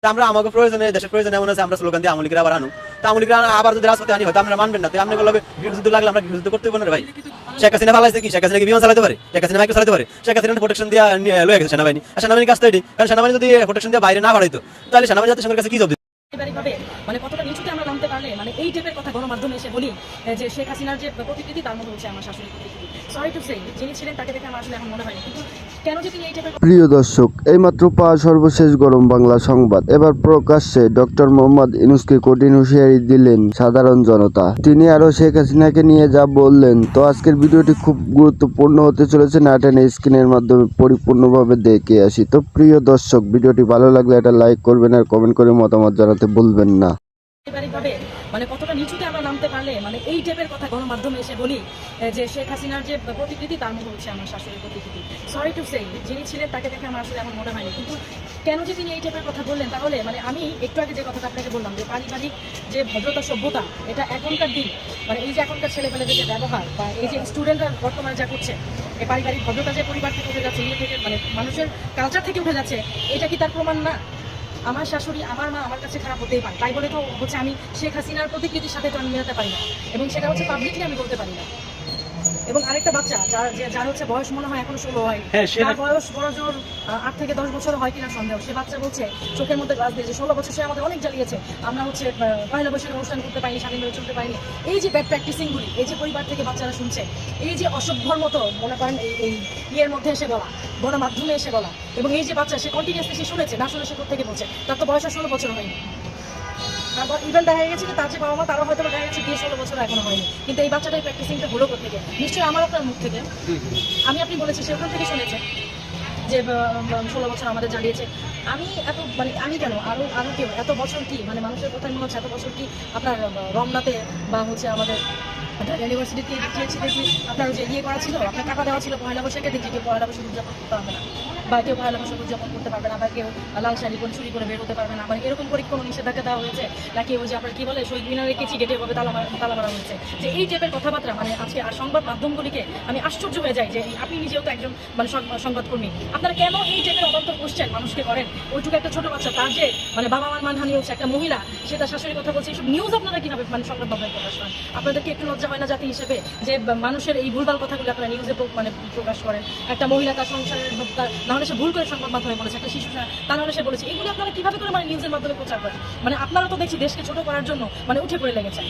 আমরা আমাকে প্রয়োজনে দেশের প্রয়োজনে এমন আছে আমরা স্লোগান দিয়ে আমলিগরা আবার আনু তা আমলিগরা আবার যদি রাজপথে আনি হয়তো আপনারা মানবেন না। তো আপনার লগে গৃহযুদ্ধ লাগলে আমরা গৃহযুদ্ধ করতে পারবো না ভাই। শেখ হাসিনা ফালাইছে কি? শেখ হাসিনা কি বিমান চালাতে পারে? শেখ হাসিনা মাইক্রো চালাতে পারে? শেখ হাসিনা প্রোটেকশন দিয়ে লয়ে গেছে সেনাবাহিনী। আর সেনাবাহিনীর কাজটা এটি, কারণ সেনাবাহিনী যদি প্রোটেকশন দিয়ে বাইরে না বাড়াইতো তাহলে সেনাবাহিনী জাতিসংঘের কাছে কি জবাব দিত? মানে কতটা নিচুতে আমরা নামতে পারলে মানে এই টাইপের কথা গণমাধ্যমে এসে বলি যে শেখ হাসিনার যে প্রতিকৃতি তার মতো হচ্ছে আমার শাশুড়ি প্রতিকৃতি। সরি টু সে, যিনি ছিলেন তাকে দেখে আমার আসলে এখন মনে হয়নি, কিন্তু কেন যে তিনি এই টাইপের। প্রিয় দর্শক, এইমাত্র পাওয়া সর্বশেষ গরম বাংলা সংবাদ। এবার প্রকাশ্যে ডক্টর মোহাম্মদ ইউনূসকে কঠিন হুঁশিয়ারি দিলেন সাধারণ জনতা। তিনি আরো শেখ হাসিনাকে নিয়ে যা বললেন, তো আজকের ভিডিওটি খুব গুরুত্বপূর্ণ হতে চলেছে। না টেনে স্ক্রিনের মাধ্যমে পরিপূর্ণভাবে দেখে আসি। তো প্রিয় দর্শক, ভিডিওটি ভালো লাগলে একটা লাইক করবেন আর কমেন্ট করে মতামত জানাতে ভুলবেন না। মানে কতটা নিচুতে আমরা নামতে পারলে মানে এই টাইপের কথা গণমাধ্যমে এসে বলি যে শেখ হাসিনার যে প্রতিকৃতি তার মতো হচ্ছে আমার শাশুড়ির প্রতিকৃতি। সরি টু সে, যিনি ছিলেন তাকে দেখে আমার আসলে এখন মনে হয়নি, কিন্তু কেন যে তিনি এই টাইপের কথা বললেন। তাহলে মানে আমি একটু আগে যে কথাটা আপনাকে বললাম যে পারিবারিক যে ভদ্রতা সভ্যতা, এটা এখনকার দিন মানে এই যে এখনকার ছেলেপেলেদের যে ব্যবহার বা এই যে স্টুডেন্টরা বর্তমানে যা করছে, এই পারিবারিক ভদ্রতা যে পরিবার থেকে উঠে যাচ্ছে, ইয়ে থেকে মানে মানুষের কালচার থেকে উঠে যাচ্ছে, এটা কি তার প্রমাণ না? আমার শাশুড়ি আমার মা আমার কাছে খারাপ হতেই পারে, তাই বলে তো হচ্ছে আমি শেখ হাসিনার প্রতিকৃতির সাথে তো আমি মেলাতে পারি না, এবং সেটা হচ্ছে পাবলিকলি আমি বলতে পারি না। এবং আরেকটা বাচ্চা যার হচ্ছে বয়স মনে হয় এখনো 16 হয়, তার বয়স বড় জোর 8 থেকে 10 বছর হয় কিনা সন্দেহ। সে বাচ্চা বলছে চোখের মধ্যে গ্লাস দিয়ে যে 16 বছর সে আমাদের অনেক জ্বালিয়েছে, আমরা হচ্ছে পয়লা বৈশাখের অনুষ্ঠান করতে পারিনি, স্বাধীনভাবে চলতে পারিনি। এই যে ব্যাড প্র্যাকটিসিংগুলি, এই যে পরিবার থেকে বাচ্চারা শুনছে, এই যে অসভ্যর মতো মনে করেন এই ইয়ের মধ্যে এসে বলা, গণমাধ্যমে এসে বলা, এবং এই যে বাচ্চা সে কন্টিনিউসলি সে শুনেছে, না শুনে সে কোথেকে বলছে, তার তো বয়স 16 বছর হয়নি। তারপর ইভেন দেখা গেছে যে তার যে বাবা মা তারা হয়তো দেখা গেছে 16 বছর এখনো হয়নি, কিন্তু এই বাচ্চাটাই প্র্যাকটিসিংটা হলো কোথেকে? নিশ্চয়ই আমার আপনার মুখ থেকে। আপনি বলেছি সে ওখান থেকে শুনেছে যে 16 বছর আমাদের জ্বালিয়েছে। আমি এত মানে আমি কেন আরো কেউ এত বছর কি মানে মানুষের কথাই মনে হচ্ছে এত বছর কি আপনার রমনাতে বা হচ্ছে আমাদের ইউনিভার্সিটিতে দেখি আপনার যে ইয়ে করা ছিল, আপনার টাকা দেওয়া ছিল পয়লা বৈশাখে, দেখি কেউ পয়লা বৈশাখ উদযাপন করতে পারবে না, বা কেউ পয়লা বৈশাখ উদযাপন করতে পারবে না, বা কেউ লাল শাড়ি করে চুরি করে বের হতে পারবে না। মানে এরকম করে কোনো নিষেধাজ্ঞা দেওয়া হয়েছে নাকি? ওই যে আপনার কি বলে শহীদ মিনারে কেচি গেটে ভাবে তালা মারা হয়েছে, যে এই টাইপের কথাবার্তা। মানে আজকে আর সংবাদ মাধ্যমগুলিকে আমি আশ্চর্য হয়ে যাই যে আপনি নিজেও তো একজন মানে সংবাদকর্মী, আপনারা কেন এই টাইপের অবান্তর কোশ্চেন মানুষকে করেন? ওইটুকু একটা ছোট বাচ্চা, তার যে মানে বাবা মার মানহানি হচ্ছে, একটা মহিলা সে তার শাশুড়ির কথা বলছে, এইসব নিউজ আপনারা কিভাবে মানে সংবাদ মাধ্যমে প্রকাশ করেন? আপনাদেরকে একটু লজ্জা হয় না জাতি হিসেবে যে মানুষের এই ভুলভাল কথাগুলো আপনারা নিউজে মানে প্রকাশ করেন? একটা মহিলা তার সংসারের না হলে সে ভুল করে সংবাদ মাধ্যমে বলেছে, একটা শিশু তা না হলে সে বলেছে, এগুলো আপনারা কিভাবে করে মানে নিউজের মাধ্যমে প্রচার করেন? মানে আপনারা তো দেখছি দেশকে ছোট করার জন্য মানে উঠে পড়ে লেগেছেন।